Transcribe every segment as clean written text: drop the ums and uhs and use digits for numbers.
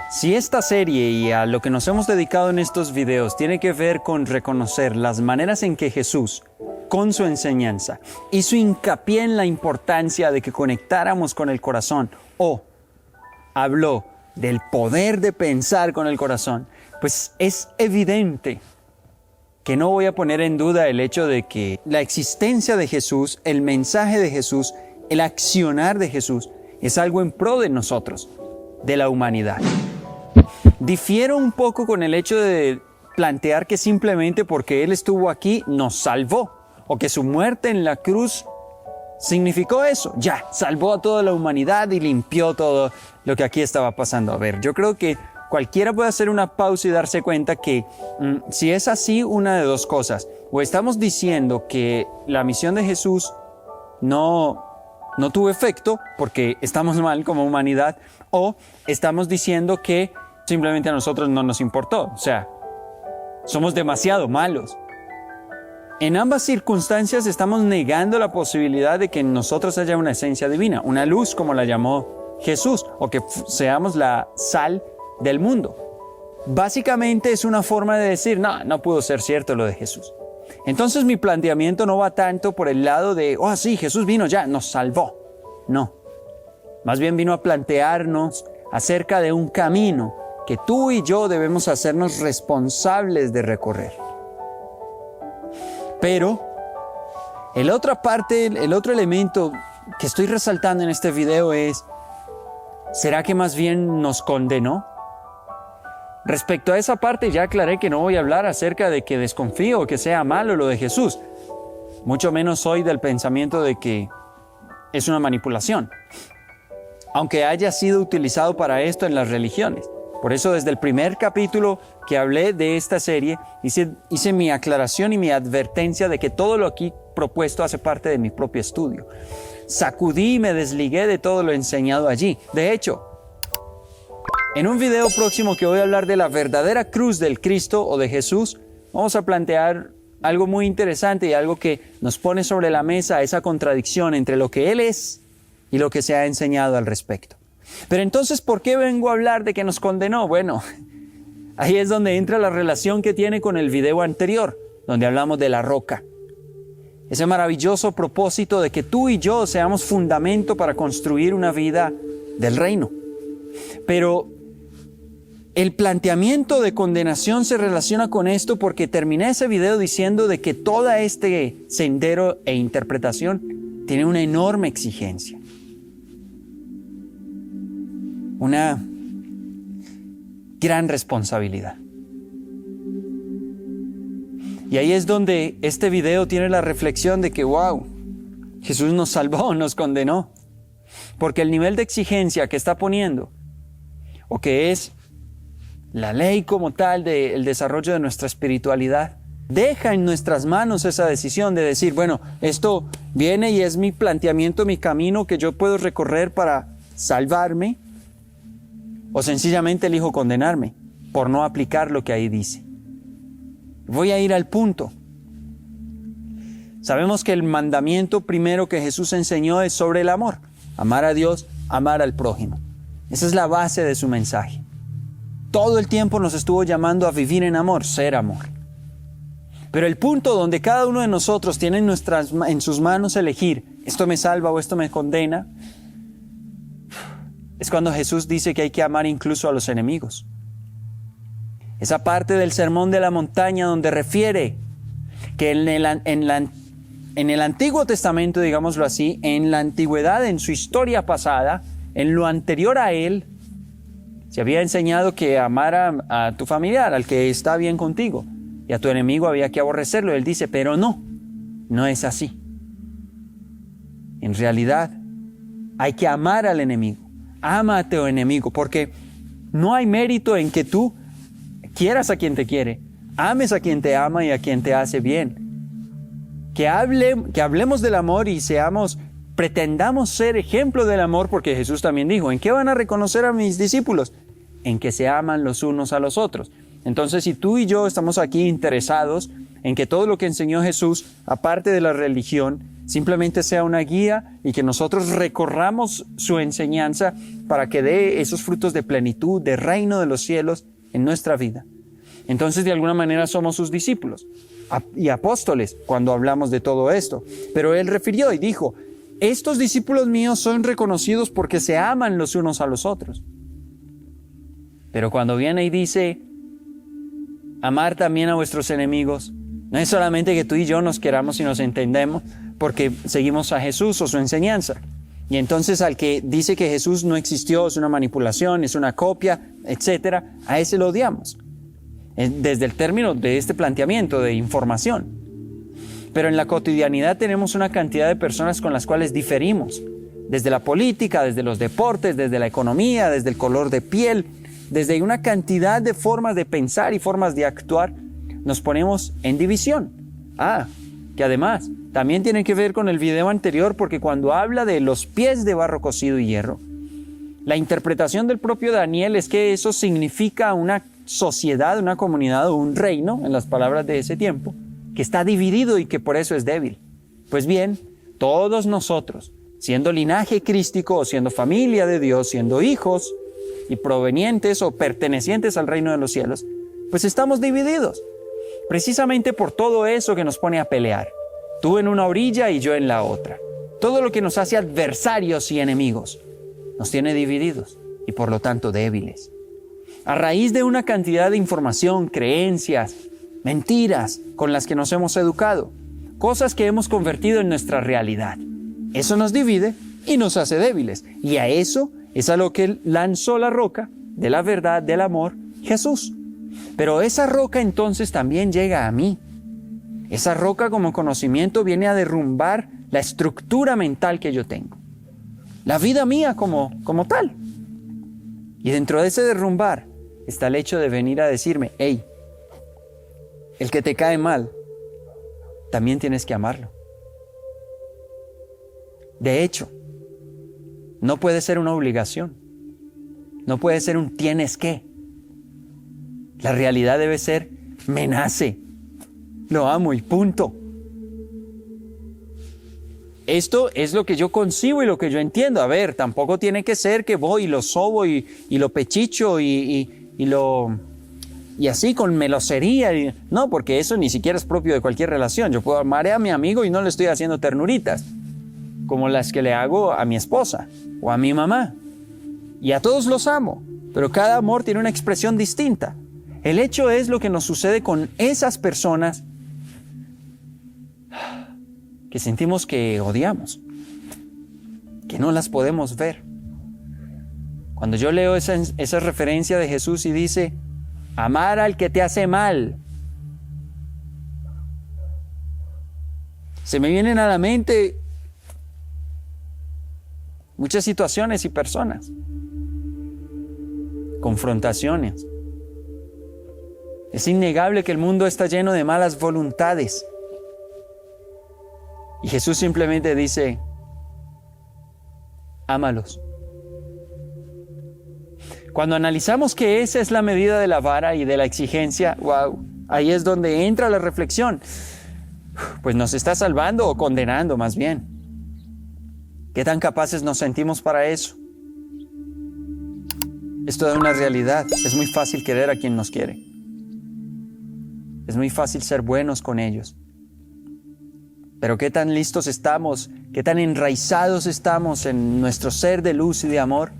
Si esta serie y a lo que nos hemos dedicado en estos videos tiene que ver con reconocer las maneras en que Jesús, con su enseñanza, hizo hincapié en la importancia de que conectáramos con el corazón o habló del poder de pensar con el corazón, pues es evidente que no voy a poner en duda el hecho de que la existencia de Jesús, el mensaje de Jesús, el accionar de Jesús es algo en pro de nosotros, de la humanidad. Difiero un poco con el hecho de plantear que simplemente porque Él estuvo aquí nos salvó, o que su muerte en la cruz significó eso, ya, salvó a toda la humanidad y limpió todo lo que aquí estaba pasando. A ver, yo creo que cualquiera puede hacer una pausa y darse cuenta que si es así, una de dos cosas, o estamos diciendo que la misión de Jesús no tuvo efecto porque estamos mal como humanidad, o estamos diciendo que simplemente a nosotros no nos importó, o sea, somos demasiado malos. En ambas circunstancias estamos negando la posibilidad de que en nosotros haya una esencia divina, una luz como la llamó Jesús, o que seamos la sal del mundo. Básicamente es una forma de decir, no pudo ser cierto lo de Jesús. Entonces mi planteamiento no va tanto por el lado de, sí, Jesús vino ya, nos salvó. No, más bien vino a plantearnos acerca de un camino que tú y yo debemos hacernos responsables de recorrer. Pero el otro elemento que estoy resaltando en este video es, ¿será que más bien nos condenó? Respecto a esa parte ya aclaré que no voy a hablar acerca de que desconfío o que sea malo lo de Jesús. Mucho menos soy del pensamiento de que es una manipulación, aunque haya sido utilizado para esto en las religiones. Por eso desde el primer capítulo que hablé de esta serie, hice mi aclaración y mi advertencia de que todo lo aquí propuesto hace parte de mi propio estudio. Sacudí y me desligué de todo lo enseñado allí. De hecho, en un video próximo que voy a hablar de la verdadera cruz del Cristo o de Jesús, vamos a plantear algo muy interesante y algo que nos pone sobre la mesa esa contradicción entre lo que Él es y lo que se ha enseñado al respecto. Pero entonces, ¿por qué vengo a hablar de que nos condenó? Bueno, ahí es donde entra la relación que tiene con el video anterior, donde hablamos de la roca. Ese maravilloso propósito de que tú y yo seamos fundamento para construir una vida del reino. Pero el planteamiento de condenación se relaciona con esto porque terminé ese video diciendo de que todo este sendero e interpretación tiene una enorme exigencia. Una gran responsabilidad. Y ahí es donde este video tiene la reflexión de que, Jesús nos salvó, nos condenó. Porque el nivel de exigencia que está poniendo, o que es la ley como tal del desarrollo de nuestra espiritualidad, deja en nuestras manos esa decisión de decir, esto viene y es mi planteamiento, mi camino que yo puedo recorrer para salvarme, o sencillamente elijo condenarme por no aplicar lo que ahí dice. Voy a ir al punto. Sabemos que el mandamiento primero que Jesús enseñó es sobre el amor. Amar a Dios, amar al prójimo. Esa es la base de su mensaje. Todo el tiempo nos estuvo llamando a vivir en amor, ser amor. Pero el punto donde cada uno de nosotros tiene en sus manos elegir, esto me salva o esto me condena, es cuando Jesús dice que hay que amar incluso a los enemigos. Esa parte del Sermón de la Montaña donde refiere que en el Antiguo Testamento, digámoslo así, en la antigüedad, en su historia pasada, en lo anterior a él, se había enseñado que amara a tu familiar, al que está bien contigo, y a tu enemigo había que aborrecerlo. Él dice, pero no es así. En realidad, hay que amar al enemigo. Ama a tu enemigo, porque no hay mérito en que tú quieras a quien te quiere, ames a quien te ama y a quien te hace bien. Que hablemos del amor y pretendamos ser ejemplo del amor, porque Jesús también dijo, ¿en qué van a reconocer a mis discípulos? En que se aman los unos a los otros. Entonces, si tú y yo estamos aquí interesados en que todo lo que enseñó Jesús, aparte de la religión, simplemente sea una guía y que nosotros recorramos su enseñanza para que dé esos frutos de plenitud, de reino de los cielos en nuestra vida. Entonces, de alguna manera somos sus discípulos y apóstoles cuando hablamos de todo esto. Pero él refirió y dijo, estos discípulos míos son reconocidos porque se aman los unos a los otros. Pero cuando viene y dice, amar también a vuestros enemigos, no es solamente que tú y yo nos queramos y nos entendemos porque seguimos a Jesús o su enseñanza. Y entonces al que dice que Jesús no existió, es una manipulación, es una copia, etcétera, a ese lo odiamos. Desde el término de este planteamiento de información. Pero en la cotidianidad tenemos una cantidad de personas con las cuales diferimos. Desde la política, desde los deportes, desde la economía, desde el color de piel, desde una cantidad de formas de pensar y formas de actuar, nos ponemos en división. Que además también tiene que ver con el video anterior, porque cuando habla de los pies de barro cocido y hierro, la interpretación del propio Daniel es que eso significa una sociedad, una comunidad o un reino, en las palabras de ese tiempo, que está dividido y que por eso es débil. Pues bien, todos nosotros, siendo linaje crístico o siendo familia de Dios, siendo hijos y provenientes o pertenecientes al reino de los cielos, pues estamos divididos. Precisamente por todo eso que nos pone a pelear. Tú en una orilla y yo en la otra. Todo lo que nos hace adversarios y enemigos nos tiene divididos y por lo tanto débiles. A raíz de una cantidad de información, creencias, mentiras con las que nos hemos educado, cosas que hemos convertido en nuestra realidad. Eso nos divide y nos hace débiles. Y a eso es a lo que lanzó la roca de la verdad, del amor, Jesús. Pero esa roca entonces también llega a mí. Esa roca como conocimiento viene a derrumbar la estructura mental que yo tengo. La vida mía como tal. Y dentro de ese derrumbar está el hecho de venir a decirme, hey, el que te cae mal, también tienes que amarlo. De hecho, no puede ser una obligación. No puede ser un tienes que. La realidad debe ser, me nace, lo amo y punto. Esto es lo que yo concibo y lo que yo entiendo. A ver, tampoco tiene que ser que voy y lo sobo y lo pechicho y así con melosería. No, porque eso ni siquiera es propio de cualquier relación. Yo puedo amar a mi amigo y no le estoy haciendo ternuritas, como las que le hago a mi esposa o a mi mamá. Y a todos los amo, pero cada amor tiene una expresión distinta. El hecho es lo que nos sucede con esas personas que sentimos que odiamos, que no las podemos ver. Cuando yo leo esa referencia de Jesús y dice, amar al que te hace mal, se me vienen a la mente muchas situaciones y personas, confrontaciones. Es innegable que el mundo está lleno de malas voluntades. Y Jesús simplemente dice, ámalos. Cuando analizamos que esa es la medida de la vara y de la exigencia, wow, ahí es donde entra la reflexión. Pues nos está salvando o condenando más bien. ¿Qué tan capaces nos sentimos para eso? Es toda una realidad. Es muy fácil querer a quien nos quiere. Es muy fácil ser buenos con ellos. Pero qué tan listos estamos, qué tan enraizados estamos en nuestro ser de luz y de amor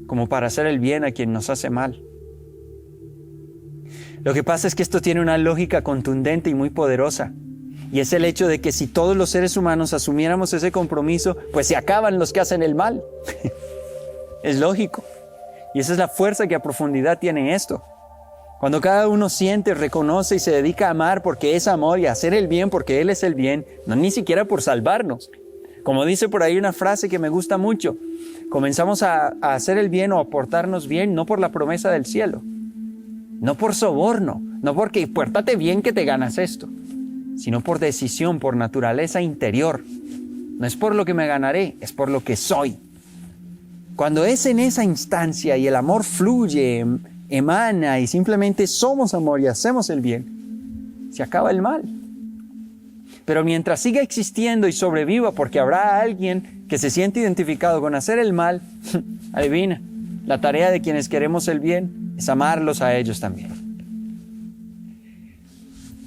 como para hacer el bien a quien nos hace mal. Lo que pasa es que esto tiene una lógica contundente y muy poderosa. Y es el hecho de que si todos los seres humanos asumiéramos ese compromiso, pues se acaban los que hacen el mal. Es lógico. Y esa es la fuerza que a profundidad tiene esto. Cuando cada uno siente, reconoce y se dedica a amar porque es amor y a hacer el bien porque Él es el bien, no ni siquiera por salvarnos. Como dice por ahí una frase que me gusta mucho, comenzamos a hacer el bien o a portarnos bien no por la promesa del cielo, no por soborno, no porque pórtate bien que te ganas esto, sino por decisión, por naturaleza interior. No es por lo que me ganaré, es por lo que soy. Cuando es en esa instancia y el amor fluye, emana y simplemente somos amor y hacemos el bien, se acaba el mal. Pero mientras siga existiendo y sobreviva, porque habrá alguien que se siente identificado con hacer el mal, adivina, la tarea de quienes queremos el bien es amarlos a ellos también.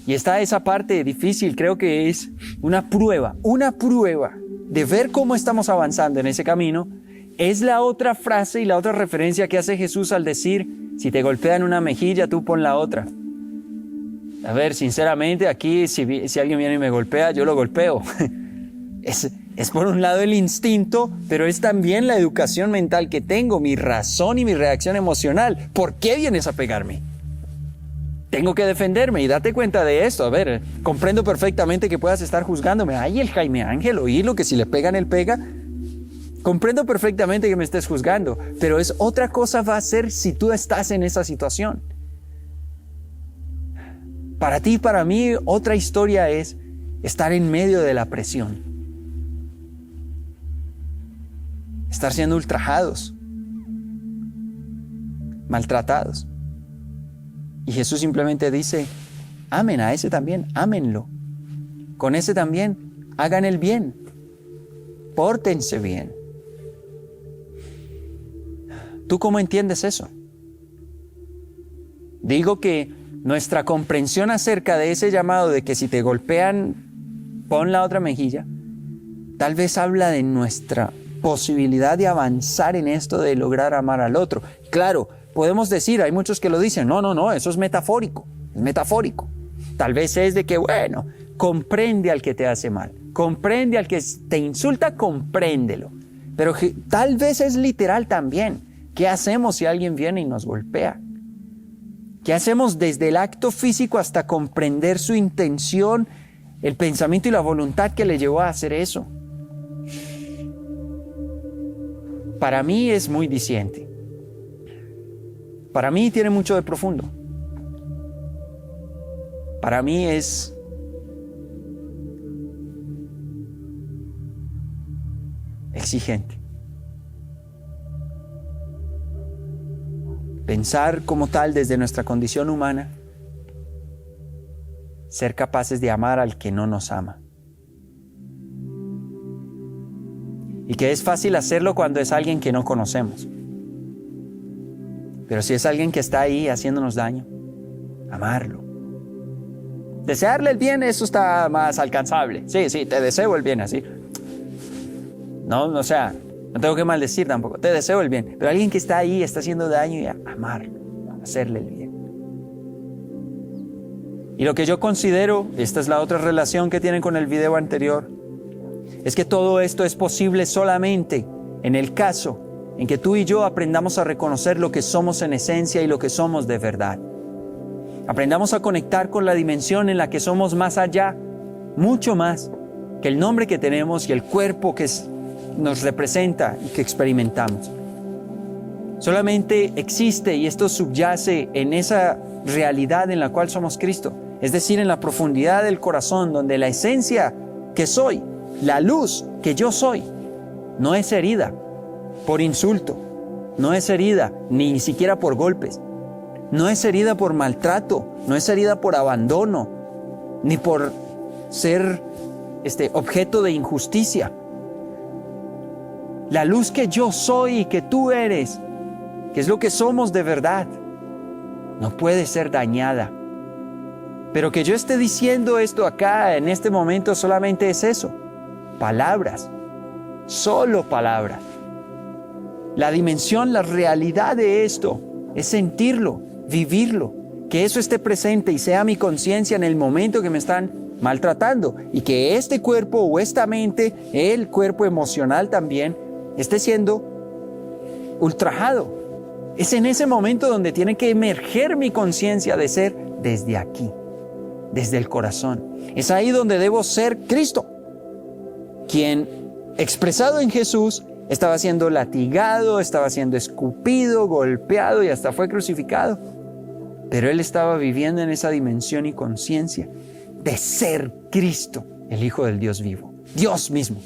Y está esa parte difícil, creo que es una prueba de ver cómo estamos avanzando en ese camino. Es la otra frase y la otra referencia que hace Jesús al decir, si te golpean una mejilla, tú pon la otra. A ver, sinceramente, aquí si alguien viene y me golpea, yo lo golpeo. Es por un lado el instinto, pero es también la educación mental que tengo, mi razón y mi reacción emocional. ¿Por qué vienes a pegarme? Tengo que defenderme y date cuenta de esto. A ver, comprendo perfectamente que puedas estar juzgándome. Ay, el Jaime Ángel, oírlo, que si le pegan, él pega. Comprendo perfectamente que me estés juzgando, pero es otra cosa va a ser si tú estás en esa situación. Para ti y para mí, otra historia es estar en medio de la presión. Estar siendo ultrajados, maltratados. Y Jesús simplemente dice, amen a ese también, ámenlo. Con ese también, hagan el bien. Pórtense bien. ¿Tú cómo entiendes eso? Digo que nuestra comprensión acerca de ese llamado de que si te golpean, pon la otra mejilla, tal vez habla de nuestra posibilidad de avanzar en esto de lograr amar al otro. Claro, podemos decir, hay muchos que lo dicen, no, eso es metafórico. Tal vez es de que, bueno, comprende al que te hace mal, comprende al que te insulta, compréndelo. Pero tal vez es literal también. ¿Qué hacemos si alguien viene y nos golpea? ¿Qué hacemos desde el acto físico hasta comprender su intención, el pensamiento y la voluntad que le llevó a hacer eso? Para mí es muy diciente. Para mí tiene mucho de profundo. Para mí es exigente. Pensar como tal desde nuestra condición humana, ser capaces de amar al que no nos ama. Y que es fácil hacerlo cuando es alguien que no conocemos. Pero si es alguien que está ahí haciéndonos daño, amarlo. Desearle el bien, eso está más alcanzable. Sí, te deseo el bien así. No tengo que maldecir tampoco. Te deseo el bien. Pero alguien que está ahí, está haciendo daño, y amarlo, hacerle el bien. Y lo que yo considero, esta es la otra relación que tienen con el video anterior, es que todo esto es posible solamente en el caso en que tú y yo aprendamos a reconocer lo que somos en esencia y lo que somos de verdad. Aprendamos a conectar con la dimensión en la que somos más allá, mucho más que el nombre que tenemos y el cuerpo que nos representa y que experimentamos. Solamente existe, y esto subyace en esa realidad en la cual somos Cristo, es decir, en la profundidad del corazón, donde la esencia que soy, la luz que yo soy, no es herida por insulto, no es herida ni siquiera por golpes, no es herida por maltrato, no es herida por abandono, ni por ser objeto de injusticia. La luz que yo soy y que tú eres, que es lo que somos de verdad, no puede ser dañada. Pero que yo esté diciendo esto acá en este momento solamente es eso, palabras, solo palabras. La dimensión, la realidad de esto es sentirlo, vivirlo, que eso esté presente y sea mi conciencia en el momento que me están maltratando, y que este cuerpo o esta mente, el cuerpo emocional también, esté siendo ultrajado. Es en ese momento donde tiene que emerger mi conciencia de ser desde aquí, desde el corazón. Es ahí donde debo ser Cristo, quien, expresado en Jesús, estaba siendo latigado, estaba siendo escupido, golpeado y hasta fue crucificado. Pero Él estaba viviendo en esa dimensión y conciencia de ser Cristo, el Hijo del Dios vivo, Dios mismo.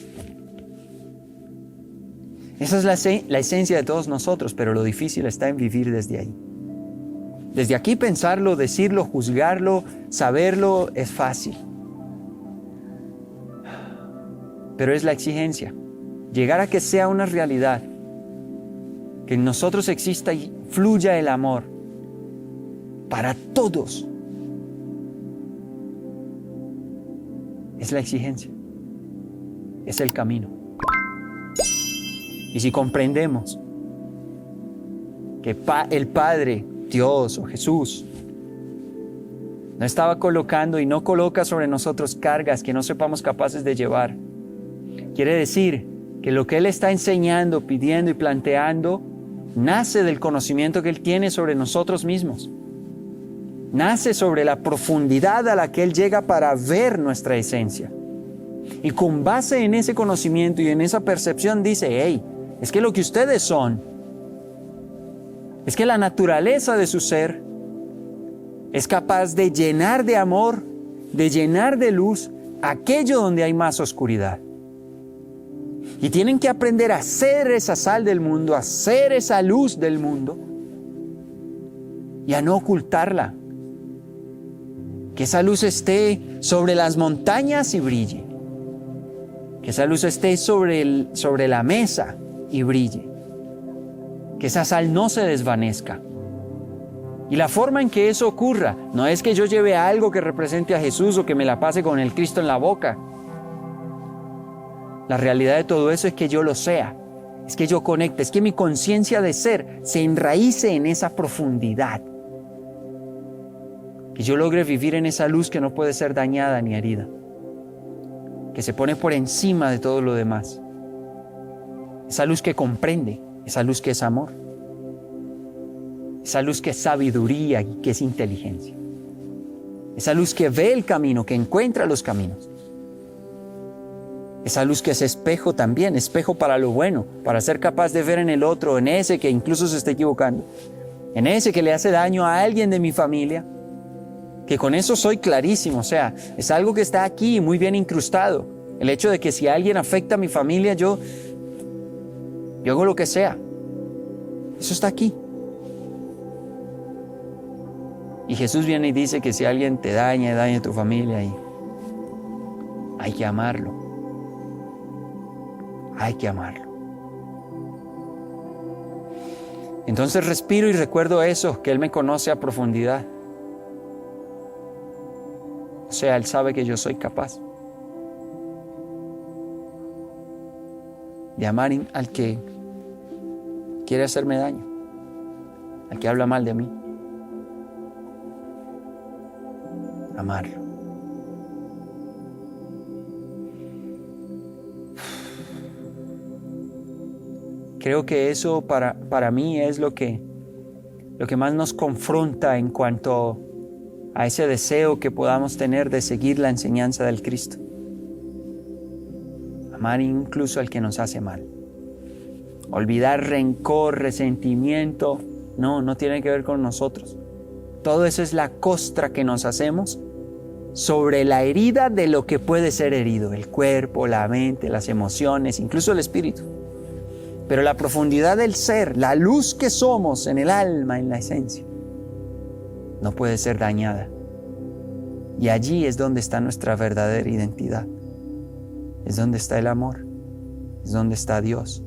Esa es la esencia de todos nosotros, pero lo difícil está en vivir desde ahí. Desde aquí pensarlo, decirlo, juzgarlo, saberlo es fácil. pero es la exigencia. Llegar a que sea una realidad, que en nosotros exista y fluya el amor para todos. Es la exigencia, es el camino. Y si comprendemos que el Padre, Dios o Jesús, no estaba colocando y no coloca sobre nosotros cargas que no sepamos capaces de llevar, quiere decir que lo que Él está enseñando, pidiendo y planteando nace del conocimiento que Él tiene sobre nosotros mismos. Nace sobre la profundidad a la que Él llega para ver nuestra esencia. Y con base en ese conocimiento y en esa percepción dice, hey, es que lo que ustedes son, es que la naturaleza de su ser es capaz de llenar de amor, de llenar de luz aquello donde hay más oscuridad. Y tienen que aprender a ser esa sal del mundo, a ser esa luz del mundo y a no ocultarla. Que esa luz esté sobre las montañas y brille. Que esa luz esté sobre la mesa y brille. Que esa sal no se desvanezca. Y la forma en que eso ocurra no es que yo lleve algo que represente a Jesús o que me la pase con el Cristo en la boca. La realidad de todo eso es que yo lo sea, es que yo conecte, es que mi conciencia de ser se enraíce en esa profundidad. Que yo logre vivir en esa luz que no puede ser dañada ni herida. Que se pone por encima de todo lo demás. Esa luz que comprende, esa luz que es amor. Esa luz que es sabiduría y que es inteligencia. Esa luz que ve el camino, que encuentra los caminos. Esa luz que es espejo también, espejo para lo bueno, para ser capaz de ver en el otro, en ese que incluso se está equivocando, en ese que le hace daño a alguien de mi familia, que con eso soy clarísimo, o sea, es algo que está aquí muy bien incrustado. El hecho de que si alguien afecta a mi familia, yo hago lo que sea. Eso está aquí. Y Jesús viene y dice que si alguien te daña a tu familia, y hay que amarlo. Hay que amarlo. Entonces respiro y recuerdo eso, que Él me conoce a profundidad. O sea, Él sabe que yo soy capaz de amar al que quiere hacerme daño, al que habla mal de mí. Amarlo. Creo que eso para mí es lo que más nos confronta en cuanto a ese deseo que podamos tener de seguir la enseñanza del Cristo. Amar incluso al que nos hace mal. Olvidar rencor, resentimiento, no tiene que ver con nosotros. Todo eso es la costra que nos hacemos sobre la herida de lo que puede ser herido, el cuerpo, la mente, las emociones, incluso el espíritu. Pero la profundidad del ser, la luz que somos en el alma, en la esencia, no puede ser dañada. Y allí es donde está nuestra verdadera identidad. Es donde está el amor. Es donde está Dios.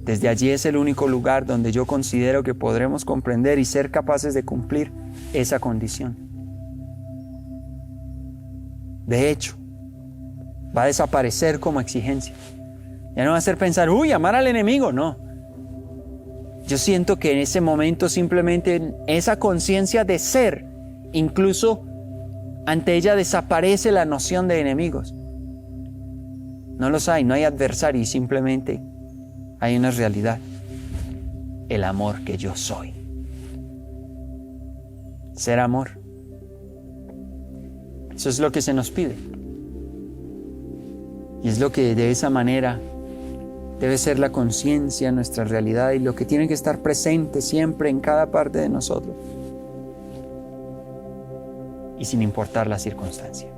Desde allí es el único lugar donde yo considero que podremos comprender y ser capaces de cumplir esa condición. De hecho, va a desaparecer como exigencia. Ya no va a hacer pensar, amar al enemigo, no. Yo siento que en ese momento simplemente esa conciencia de ser, incluso ante ella desaparece la noción de enemigos. No los hay, no hay adversarios, simplemente hay una realidad, el amor que yo soy. Ser amor. Eso es lo que se nos pide. Y es lo que de esa manera debe ser la conciencia, nuestra realidad y lo que tiene que estar presente siempre en cada parte de nosotros. Y sin importar la circunstancia.